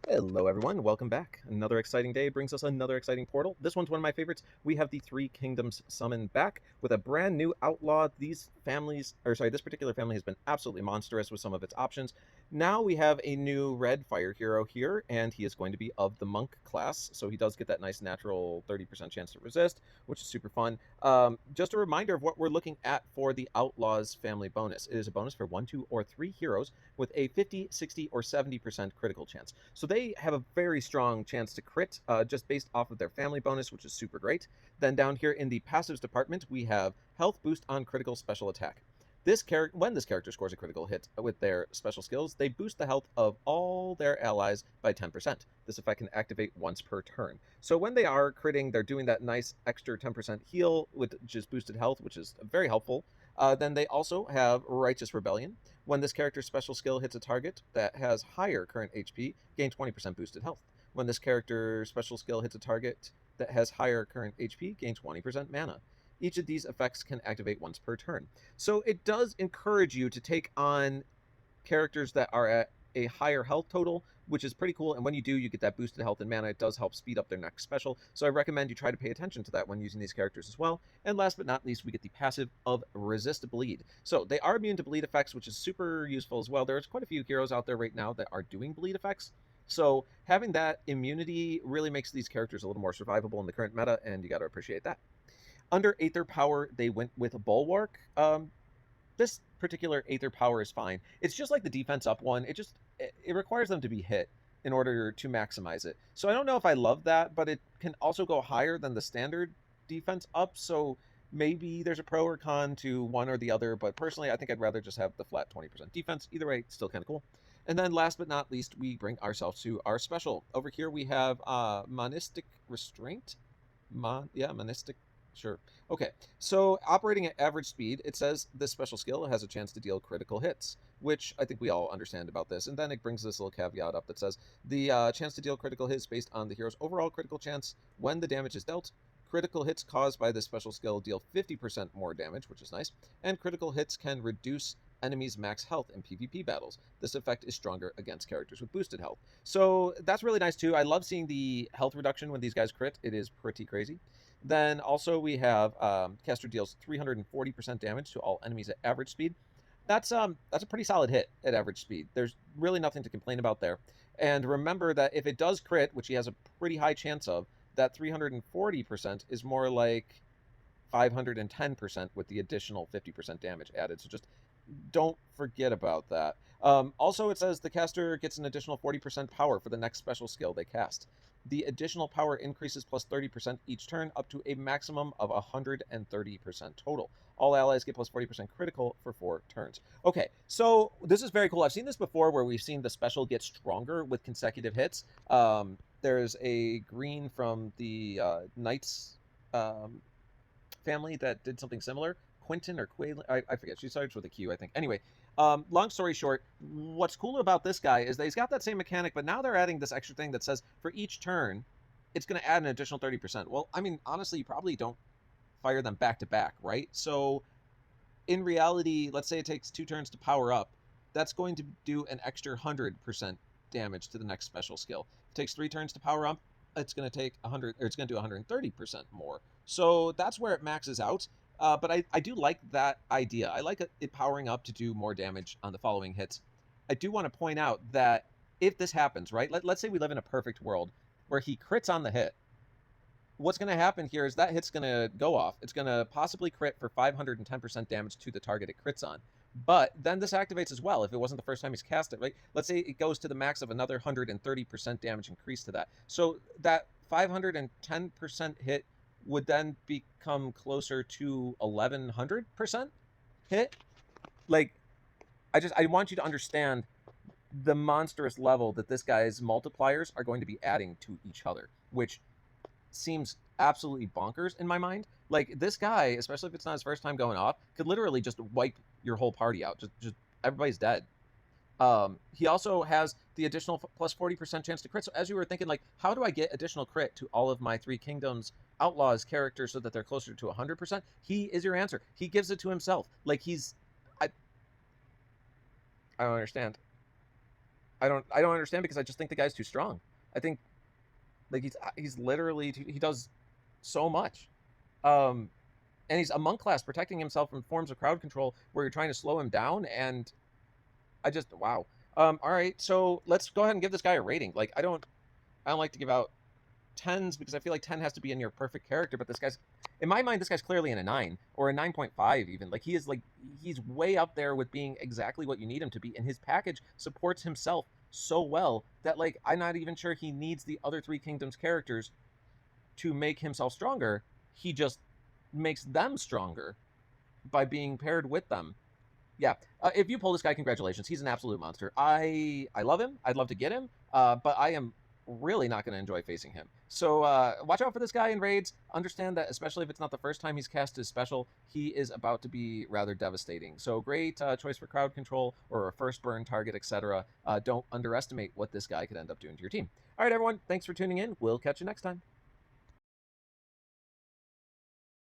Hello everyone, welcome back. Another exciting day brings us another exciting portal. This one's one of my favorites. We have the Three Kingdoms summon back with a brand new outlaw. This particular family has been absolutely monstrous with some of its options. Now we have a new red fire hero here, and he is going to be of the monk class, so he does get that nice natural 30% chance to resist, which is super fun. Just a reminder of what we're looking at for the Outlaws family bonus. It is a bonus for 1, 2, or 3 heroes with a 50, 60, or 70% critical chance. So they have a very strong chance to crit just based off of their family bonus, which is super great. Then down here in the passives department, we have health boost on critical special attack. When this character scores a critical hit with their special skills, they boost the health of all their allies by 10%. This effect can activate once per turn. So when they are critting, they're doing that nice extra 10% heal with just boosted health, which is very helpful. Then they also have Righteous Rebellion. When this character's special skill hits a target that has higher current HP, gain 20% boosted health. When this character's special skill hits a target that has higher current HP, gain 20% mana. Each of these effects can activate once per turn. So it does encourage you to take on characters that are at a higher health total, which is pretty cool. And when you do, you get that boosted health and mana. It does help speed up their next special. So I recommend you try to pay attention to that when using these characters as well. And last but not least, we get the passive of Resist Bleed. So they are immune to bleed effects, which is super useful as well. There's quite a few heroes out there right now that are doing bleed effects. So having that immunity really makes these characters a little more survivable in the current meta, and you got to appreciate that. Under Aether Power, they went with a Bulwark. This particular Aether Power is fine. It's just like the defense up one. It requires them to be hit in order to maximize it. So I don't know if I love that, but it can also go higher than the standard defense up. So maybe there's a pro or con to one or the other. But personally, I think I'd rather just have the flat 20% defense. Either way, still kind of cool. And then last but not least, we bring ourselves to our special. Over here we have Monistic Restraint. Monistic. Sure. Okay, so operating at average speed, it says this special skill has a chance to deal critical hits, which I think we all understand about this. And then it brings this little caveat up that says the chance to deal critical hits based on the hero's overall critical chance when the damage is dealt. Critical hits caused by this special skill deal 50% more damage, which is nice, and critical hits can reduce enemies' max health in PvP battles. This effect is stronger against characters with boosted health. So that's really nice too. I love seeing the health reduction when these guys crit. It is pretty crazy. Then also we have caster deals 340% damage to all enemies at average speed. That's a pretty solid hit at average speed. There's really nothing to complain about there. And remember that if it does crit, which he has a pretty high chance of, that 340% is more like 510% with the additional 50% damage added. So just don't forget about that. Also, it says the caster gets an additional 40% power for the next special skill they cast. The additional power increases plus 30% each turn, up to a maximum of 130% total. All allies get plus 40% critical for 4 turns. Okay, so this is very cool. I've seen this before where we've seen the special get stronger with consecutive hits. There's a green from the Knights family that did something similar. Quentin or Quaylin, I forget. She starts with a Q, I think. Anyway, long story short, what's cool about this guy is that he's got that same mechanic, but now they're adding this extra thing that says for each turn, it's going to add an additional 30%. Well, I mean, honestly, you probably don't fire them back to back, right? So in reality, let's say it takes 2 turns to power up. That's going to do an extra 100% damage to the next special skill. If it takes 3 turns to power up, it's going to take 100, or it's going to do 130% more. So that's where it maxes out. But I do like that idea. I like it powering up to do more damage on the following hits. I do want to point out that if this happens, right? Let's say we live in a perfect world where he crits on the hit. What's going to happen here is that hit's going to go off. It's going to possibly crit for 510% damage to the target it crits on. But then this activates as well if it wasn't the first time he's cast it, right? Let's say it goes to the max of another 130% damage increase to that. So that 510% hit would then become closer to 1100% hit. Like, I want you to understand the monstrous level that this guy's multipliers are going to be adding to each other, which seems absolutely bonkers in my mind. Like, this guy, especially if it's not his first time going off, could literally just wipe your whole party out. Just everybody's dead. He also has the additional plus 40% chance to crit. So as you were thinking, like, how do I get additional crit to all of my Three Kingdoms Outlaws characters so that they're closer to 100%? He is your answer. He gives it to himself. Like, I don't understand. I don't understand because I just think the guy's too strong. I think like he's literally he does so much. Um, and he's a monk class protecting himself from forms of crowd control where you're trying to slow him down. And I just wow. All right, so let's go ahead and give this guy a rating. Like I don't like to give out tens because I feel like 10 has to be in your perfect character, but this guy's in my mind this guy's clearly in a 9 or a 9.5 even. Like he's way up there with being exactly what you need him to be, and his package supports himself so well that like I'm not even sure he needs the other three kingdoms characters to make himself stronger. He just makes them stronger by being paired with them. Yeah, if you pull this guy, congratulations. He's an absolute monster. I love him. I'd love to get him, but I am really not going to enjoy facing him. So watch out for this guy in raids. Understand that, especially if it's not the first time he's cast his special, he is about to be rather devastating. So great choice for crowd control or a first burn target, etc. Don't underestimate what this guy could end up doing to your team. All right, everyone. Thanks for tuning in. We'll catch you next time.